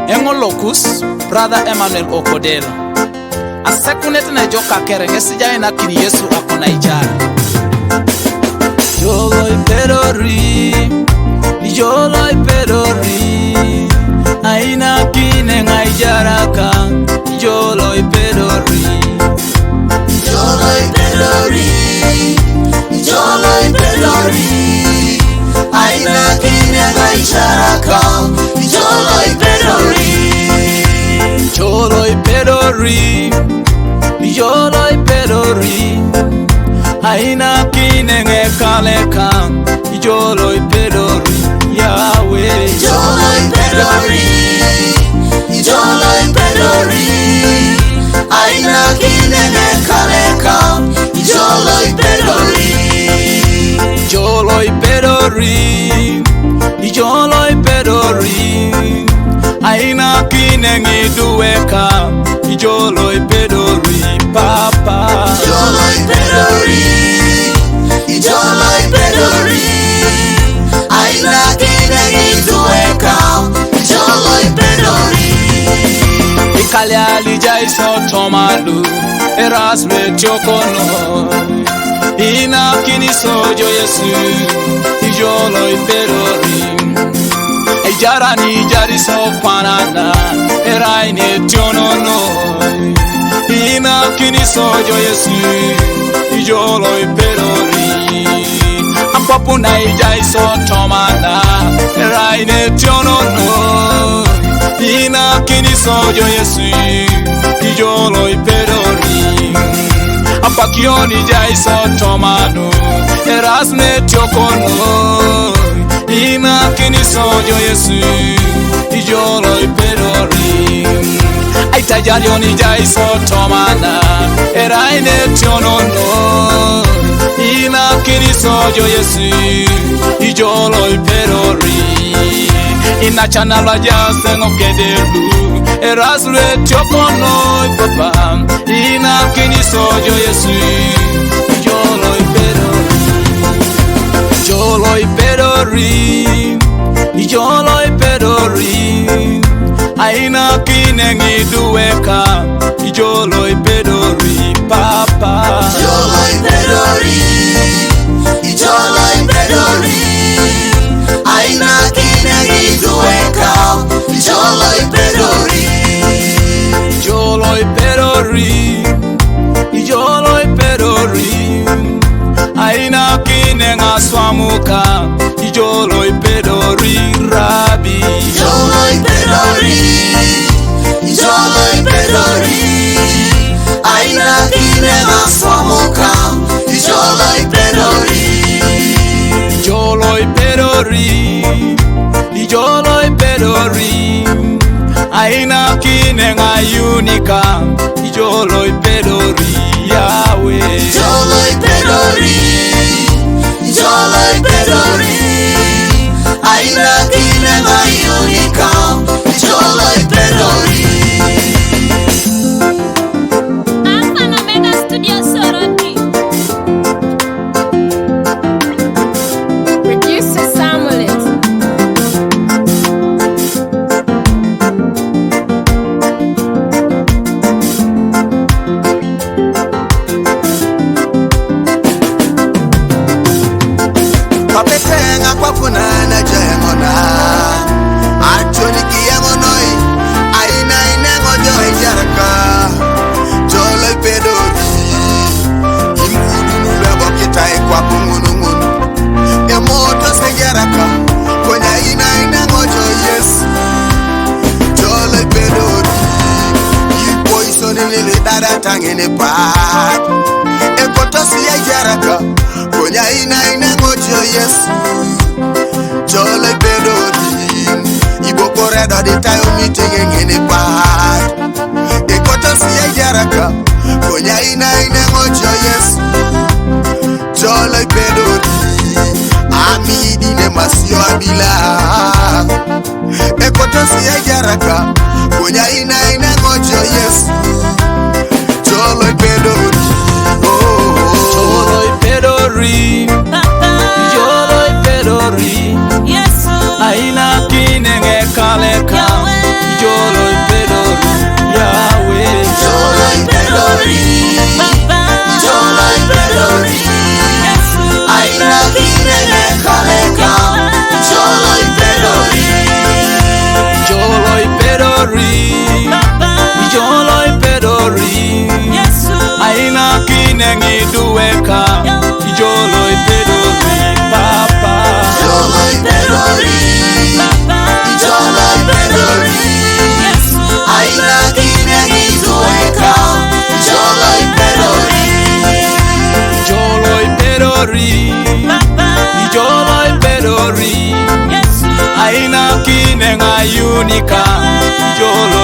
Engolokus, brother Emmanuel Okodelo. A sekunet na joka kere ngesija ina kini Yesu akona ijara. Yolo ipedori, yolo ipedori. Aina kine ngaijara ka, yolo ipedori. Yolo ipedori, yolo ipedori. Aina kine ngaijara ka, yolo ipedori. Yolo ipedori, yolo ipedori. Aina kine ngekaleka, yolo ipedori. Yahweh, yolo ipedori, yolo ipedori. Aina kine ngekaleka, yolo ipedori. Yolo ipedori, yolo ipedori. Aina kine ngiduweka, yolo ipedori, papa. Yolo ipedori, yolo ipedori. Aina kine ngiduweka, yolo ipedori. Ikali alija iso tomalu, Erasme chokono. Ina kini sojo Yesu, yolo ipedori. Ejara ni jari so kwanana, eraine tionono. Ina kini sojo Yesu, yolo ipedori. Ampapuna ijai so tomana, eraine tionono. Ina kini sojo Yesu, yolo ipedori. Ampakioni jai so tomano, Erasme chokono. Ina kini sojo Yesu, yolo ipedori. Aitajarioni jai so tomana, eraine tionono. Ina kini sojo Yesu, yolo ipedori. Ina chanala jase ngokedelu, Erasme chokono papa. Ina kini sojo Yesu, yolo ipedori. Yolo ipedori, yolo ipedori. Aina kine ngiduweka, yolo ipedori, papa. Yolo ipedori, yolo ipedori. Aina kine ngiduweka, yolo ipedori. Yolo ipedori, yolo ipedori. Aina kine ngaswamuka, yolo ipedori, Rabi. Yolo ipedori, yolo ipedori. Aina kine ngaswamuka, yolo ipedori. Yolo ipedori, yolo ipedori. Aina kine ngayunika, yolo ipedori, Yahweh. Yolo ipedori, yolo ipedori. Aina kine ngayunika, yolo ipedori. Alpha and Omega Studio Soroti. Producer Samuelis. Papetenga kwa kunana jengona. Achoni kiyemonoi. Aina inengo joe jaraka. Jolo ipedori. Imudunu lebo kitai kwa kungunungunu. Emoto se jaraka. Konya ina inengo joe Yesu. Jolo ipedori. Ipo isoni nili dada tangene pat. Ekoto siya jaraka. Konya ina inengo joe Yesu. Jolo ipedori. Iboko redo di tayo meeting ngene pat. Ekoto siya jaraka. Konya ina inengo joe Yesu. Jolo ipedori. Amidi ne masio abila. Ekoto siya jaraka. Konya ina inengo joe Yesu. Jolo ipedori. Yolo ipedori, yolo ipedori. Yes, Aina kine ngekaleka, mayunika ijolo